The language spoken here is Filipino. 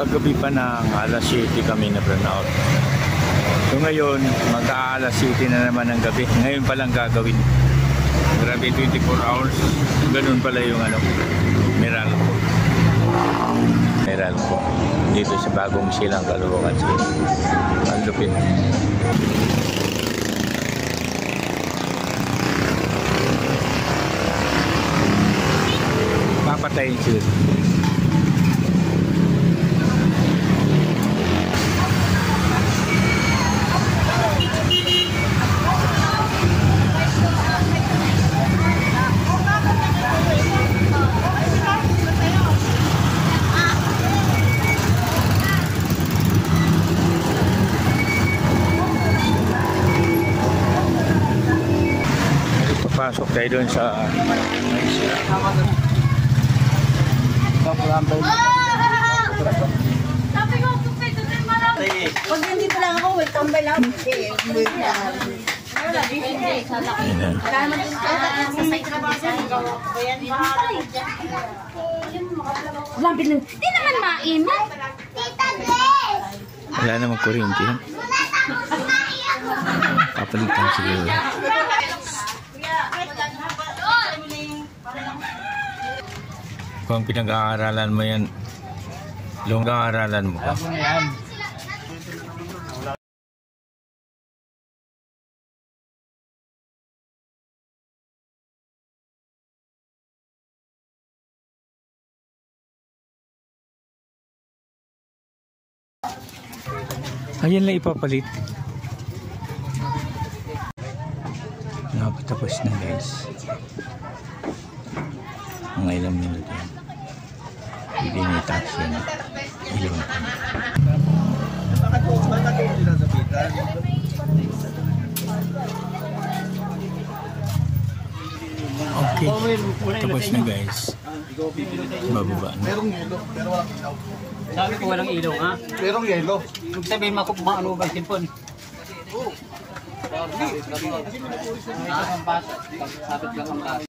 Kagabi pa ng alas 7 kami na burnout. So ngayon, mag-aalas 7 na naman ng gabi. Ngayon pa lang gagawin. Grabe, 24 hours. Ganun pala yung Meralco. Meralco. Dito sa bagong silang Caloocan City. Ang lupit. Papatayin sila. Pasok tayo doon sa pag nandito lang ako, may tambay lang. Hindi naman mainit. Wala namang kuryente. Papalitan siguro. Kung pinag-aaralan mo yan, pinag-aaralan mo ka. Ayan lang ipapalit. Nakapatapos na guys. Mga ilang minuto yan. Hindi na i-touch yan. Ilaw na. Okay. Tapos na guys. Bababa na. Merong yelo, pero walang ilaw. Sabi ko walang ilaw ha? Merong yelo. Kung sabihin mo kung ano ba yung cellphone? Oo. Sabit lang ang bata.